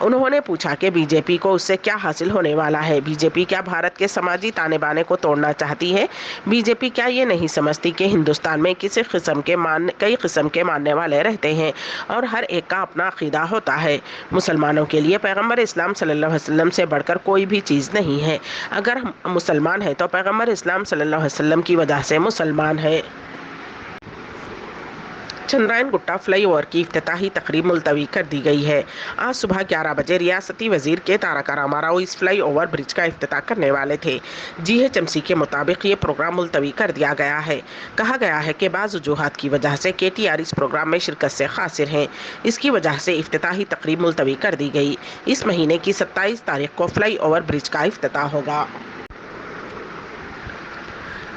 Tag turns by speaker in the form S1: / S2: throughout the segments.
S1: انہوں نے پوچھا کہ بی جے پی کو اس سے کیا حاصل ہونے والا ہے؟ بی جے پی کیا بھارت کے سماجی تانے بانے کو توڑنا چاہتی ہے؟ بی جے پی کیا یہ نہیں سمجھتی کہ ہندوستان میں کئی قسم کے ماننے والے رہتے ہیں اور ہر ایک کا اپنا عقیدہ ہوتا ہے؟ مسلمانوں کے لیے پیغمبر اسلام صلی اللہ علیہ وسلم سے بڑھ کر کوئی بھی چیز نہیں ہے۔ اگر ہم مسلمان ہیں تو پیغمبر اسلام صلی اللہ علیہ وسلم کی وجہ سے مسلمان ہے۔ چندرائن گٹا فلائی اوور کی افتتاحی تقریب ملتوی کر دی گئی ہے۔ آج صبح 11 بجے ریاستی وزیر کے تارک راما راؤ اس فلائی اوور برج کا افتتاح کرنے والے تھے۔ GHMC کے مطابق یہ پروگرام ملتوی کر دیا گیا ہے۔ کہا گیا ہے کہ بعض وجوہات کی وجہ سے KTR اس پروگرام میں شرکت سے قاصر ہیں۔ اس کی وجہ سے افتتاحی تقریب ملتوی کر دی گئی۔ اس مہینے کی 27 تاریخ کو فلائی اوور برج کا افتتاح ہوگا۔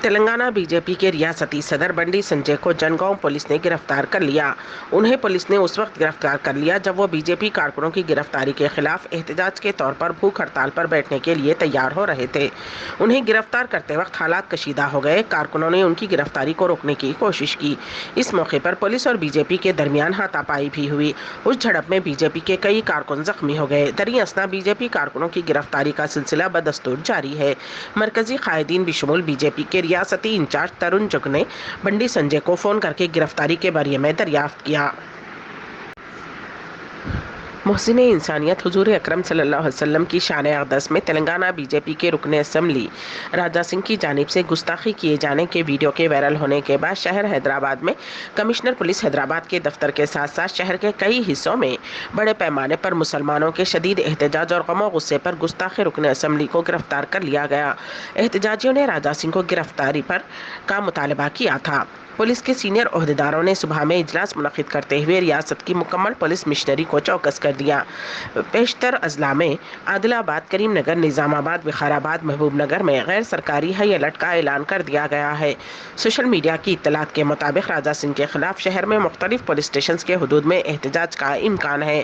S1: تلنگانہ بی جے پی کے ریاستی صدر بنڈی سنجے کو جنگاؤں پولیس نے گرفتار کر لیا۔ انہیں پولیس نے اس وقت گرفتار کر لیا جب وہ بی جے پی کارکنوں کی گرفتاری کے خلاف احتجاج کے طور پر بھوک ہڑتال پر بیٹھنے کے لیے تیار ہو رہے تھے۔ انہیں گرفتار کرتے وقت حالات کشیدہ ہو گئے۔ کارکنوں نے ان کی گرفتاری کو روکنے کی کوشش کی۔ اس موقع پر پولیس اور بی جے پی کے درمیان ہاتھا پائی بھی ہوئی۔ اس جھڑپ میں بی جے پی کے کئی کارکن زخمی ہو گئے۔ دریں اثنا بی جے پی کارکنوں کی گرفتاری کا سلسلہ بدستور جاری ہے۔ مرکزی قائدین بشمول بی جے پی کے ریاستی انچارج ترون چگ نے بنڈی سنجے کو فون کر کے گرفتاری کے بارے میں دریافت کیا۔ محسن انسانیت حضور اکرم صلی اللہ علیہ وسلم کی شان اقدس میں تلنگانہ بی جے پی کے رکن اسمبلی راجا سنگھ کی جانب سے گستاخی کیے جانے کے ویڈیو کے وائرل ہونے کے بعد شہر حیدرآباد میں کمشنر پولیس حیدرآباد کے دفتر کے ساتھ ساتھ شہر کے کئی حصوں میں بڑے پیمانے پر مسلمانوں کے شدید احتجاج اور غم و غصے پر گستاخ رکن اسمبلی کو گرفتار کر لیا گیا۔ احتجاجیوں نے راجا سنگھ کو گرفتاری کا مطالبہ کیا تھا۔ پولیس کے سینئر عہدیداروں نے صبح میں اجلاس منعقد کرتے ہوئے ریاست کی مکمل پولیس مشنری کو چوکس کر دیا۔ پیشتر اضلاع میں عادل آباد، کریم نگر، نظام آباد، وقار آباد، محبوب نگر میں غیر سرکاری ہائی الرٹ کا اعلان کر دیا گیا ہے۔ سوشل میڈیا کی اطلاعات کے مطابق راجا سنگھ کے خلاف شہر میں مختلف پولیس اسٹیشنز کے حدود میں احتجاج کا امکان ہے۔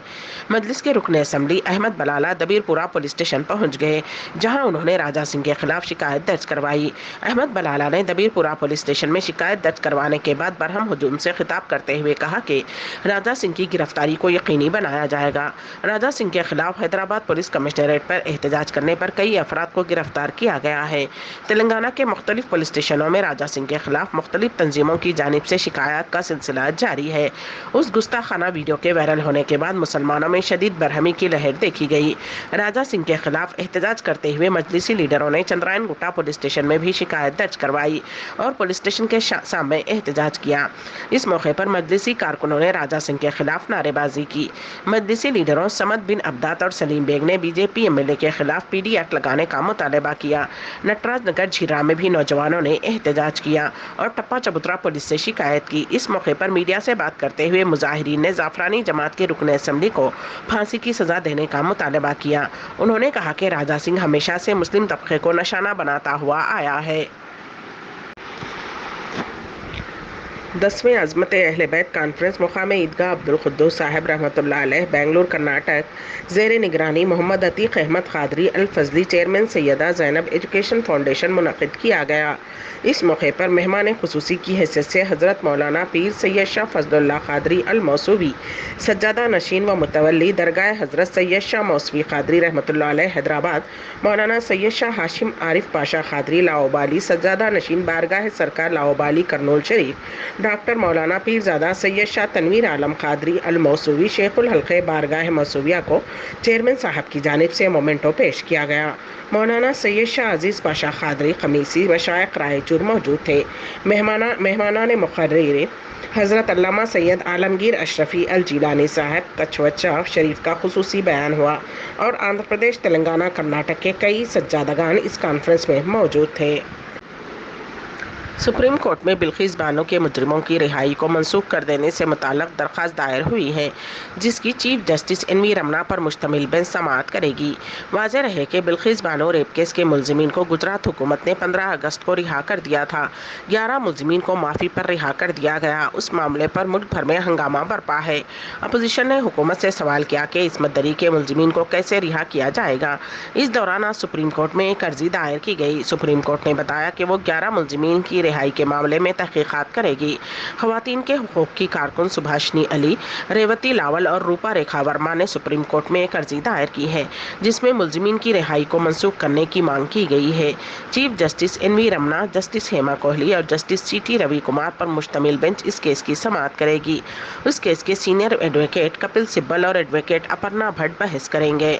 S1: مجلس کے رکن اسمبلی احمد بلالہ دبیر پورہ پولیس اسٹیشن پہنچ گئے، جہاں انہوں نے راجا سنگھ کے خلاف شکایت درج کروائی۔ احمد بلالہ نے دبیر پورہ پولیس اسٹیشن میں شکایت درج کروانے کے بعد برہم ہجوم سے خطاب کرتے ہوئے کہا کہ راجا سنگھ کی گرفتاری کو یقینی بنایا جائے گا۔ راجا سنگھ کے خلاف حیدرآباد پولیس کمشنریٹ پر احتجاج کرنے پر کئی افراد کو گرفتار کیا گیا ہے۔ تلنگانہ کے مختلف پولیس اسٹیشنوں میں راجا سنگھ کے خلاف مختلف تنظیموں کی جانب سے شکایات کا سلسلہ جاری ہے۔ اس گستاخانہ ویڈیو کے وائرل ہونے کے بعد مسلمانوں میں شدید برہمی کی لہر دیکھی گئی۔ راجا سنگھ کے خلاف احتجاج کرتے ہوئے مجلسی لیڈروں نے چندرائن گٹا پولیس اسٹیشن میں بھی شکایت درج کروائی اور پولیس اسٹیشن کے سامنے احتجاج کیا۔ اس موقع پر مجلسی کارکنوں نے راجا سنگھ کے خلاف نعرے بازی کی۔ مجلسی لیڈروں سمد بن عبدات اور سلیم بیگ نے بی جے پی MLA کے خلاف PD ایکٹ لگانے کا مطالبہ کیا۔ نٹراج نگر جھیرا میں بھی نوجوانوں نے احتجاج کیا اور ٹپا چبوترا پولیس سے شکایت کی۔ اس موقع پر میڈیا سے بات کرتے ہوئے مظاہرین نے زعفرانی جماعت کے رکن اسمبلی کو پھانسی کی سزا دینے کا مطالبہ کیا۔ انہوں نے کہا کہ راجا سنگھ ہمیشہ سے مسلم طبقے کو نشانہ بناتا ہوا آیا ہے۔ 10ویں عظمت اہل بیت کانفرنس مقام عیدگاہ عبدالقدوس صاحب رحمۃ اللہ علیہ، بنگلور، کرناٹک، زیر نگرانی محمد عتیق احمد قادری الفضلی، چیئرمین سیدہ زینب ایجوکیشن فاؤنڈیشن منعقد کیا گیا۔ اس موقع پر مہمان خصوصی کی حیثیت سے حضرت مولانا پیر سید شاہ فضل اللہ قادری الموصوی، سجادہ نشین و متولی درگاہ حضرت سید شاہ موصوی قادری رحمۃ اللہ علیہ حیدرآباد، مولانا سید شاہ ہاشم عارف پاشا قادری لاؤبالی، سجادہ نشین بارگاہ سرکار لاؤبالی کرنول شریف، ڈاکٹر مولانا پیرزادہ سید شاہ تنویر عالم قادری الموصوی شیخ الحلقے بارگاہ موصویہ کو چیئرمین صاحب کی جانب سے مومنٹو پیش کیا گیا۔ مولانا سید شاہ عزیز پاشا قادری قمیصی مشائخ رائے چور موجود تھے۔ مہمانان مقرر حضرت علامہ سید عالمگیر اشرفی الجیلانی صاحب کچھوچا شریف کا خصوصی بیان ہوا اور آندھرا پردیش، تلنگانہ، کرناٹک کے کئی سجادگان اس کانفرنس میں موجود تھے۔ سپریم کورٹ میں بلقیس بانو کے مجرموں کی رہائی کو منسوخ کر دینے سے متعلق درخواست دائر ہوئی ہے، جس کی چیف جسٹس این وی رمنا پر مشتمل بینچ سماعت کرے گی۔ واضح رہے کہ بلقیس بانو ریپ کیس کے ملزمین کو گجرات حکومت نے 15 اگست کو رہا کر دیا تھا۔ 11 ملزمین کو معافی پر رہا کر دیا گیا۔ اس معاملے پر ملک بھر میں ہنگامہ برپا ہے۔ اپوزیشن نے حکومت سے سوال کیا کہ عصمت دری کے ملزمین کو کیسے رہا کیا جائے گا۔ اس دوران آج سپریم کورٹ میں ایک عرضی دائر کی گئی۔ سپریم کورٹ نے بتایا کہ وہ 11 ملزمین کی رہائی کے معاملے میں تحقیقات کرے گی۔ خواتین کے حقوق کی کارکن سبھاشنی علی، ریوتی لاول اور روپا ریکھا ورما نے سپریم کورٹ میں ایک عرضی دائر کی ہے جس میں ملزمین کی رہائی کو منسوخ کرنے کی مانگ کی گئی ہے۔ چیف جسٹس این وی رمنا، جسٹس ہیما کوہلی اور جسٹس سی ٹی روی کمار پر مشتمل بینچ اس کیس کی سماعت کرے گی۔ اس کیس کے سینئر ایڈوکیٹ کپل سبل اور ایڈوکیٹ اپرنا بھٹ بحث کریں گے۔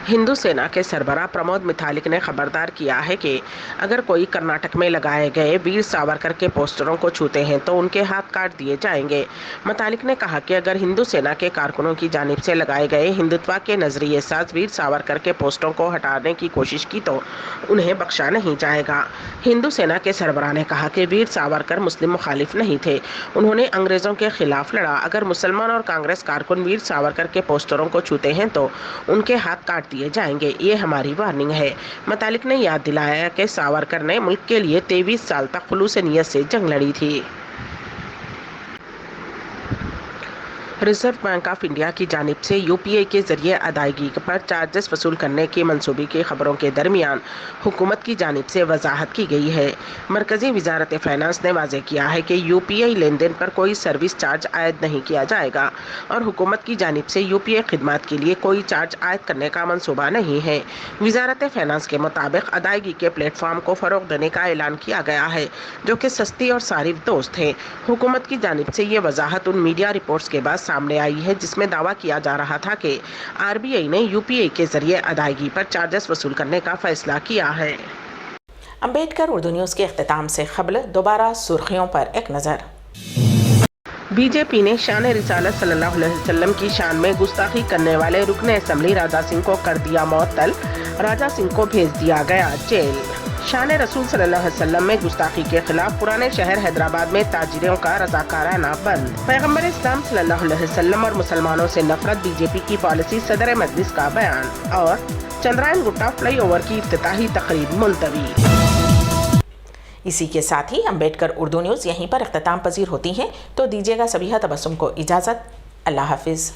S1: ہندو سینا کے سربراہ پرمود متھالک نے خبردار کیا ہے کہ اگر کوئی کرناٹک میں لگائے گئے ویر ساورکر کے پوسٹروں کو چھوتے ہیں تو ان کے ہاتھ کاٹ دیے جائیں گے۔ متھالک نے کہا کہ اگر ہندو سینا کے کارکنوں کی جانب سے لگائے گئے ہندوتوا کے نظریے ساز ویر ساورکر کے پوسٹروں کو ہٹانے کی کوشش کی تو انہیں بخشا نہیں جائے گا۔ ہندو سینا کے سربراہ نے کہا کہ ویر ساورکر مسلم مخالف نہیں تھے، انہوں نے انگریزوں کے خلاف لڑا۔ اگر مسلمان اور کانگریس کارکن ویر ساورکر کے پوسٹروں کو چھوتے ہیں تو ان کے ہاتھ کاٹ دیے جائیں گے، یہ ہماری وارننگ ہے۔ متعلق نے یاد دلایا کہ ساورکر نے ملک کے لیے 23 سال تک خلوص نیت سے جنگ لڑی تھی۔ ریزرو بینک آف انڈیا کی جانب سے یو پی آئی کے ذریعے ادائیگی پر چارجز وصول کرنے کے منصوبے کی خبروں کے درمیان حکومت کی جانب سے وضاحت کی گئی ہے۔ مرکزی وزارت فائنانس نے واضح کیا ہے کہ یو پی آئی لین دین پر کوئی سروس چارج عائد نہیں کیا جائے گا اور حکومت کی جانب سے یو پی آئی خدمات کے لیے کوئی چارج عائد کرنے کا منصوبہ نہیں ہے۔ وزارت فائنانس کے مطابق ادائیگی کے پلیٹ فارم کو فروغ دینے کا اعلان کیا گیا ہے جو کہ سستی اور صارف دوست ہے۔ حکومت کی جانب سے یہ وضاحت ان میڈیا رپورٹس کے بعد سامنے آئی ہے جس میں دعویٰ کیا جا رہا تھا کہ آر بی آئی نے یو پی آئی کے ذریعے ادائیگی پر چارجز وصول کرنے کا فیصلہ کیا ہے۔
S2: امبیڈکر اردو نیوز کے اختتام سے قبل دوبارہ سرخیوں پر ایک نظر۔
S1: بی جے پی نے شان رسالت صلی اللہ علیہ وسلم کی شان میں گستاخی کرنے والے رکن اسمبلی راجا سنگھ کو کر دیا معطل، راجا سنگھ کو بھیج دیا گیا جیل۔ شان رسول صلی اللہ علیہ وسلم میں گستاخی کے خلاف پرانے شہر حیدرآباد میں تاجروں کا رضاکارانہ بند۔ پیغمبر اسلام صلی اللہ علیہ وسلم اور مسلمانوں سے نفرت بی جے پی کی پالیسی، صدر مجلس کا بیان۔ اور چندرائن گٹا فلائی اوور کی افتتاحی تقریب ملتوی۔
S2: اسی کے ساتھ ہی امبیڈکر اردو نیوز یہیں پر اختتام پذیر ہوتی ہے، تو دیجیے گا سبیحہ تبسم کو اجازت۔ اللہ حافظ۔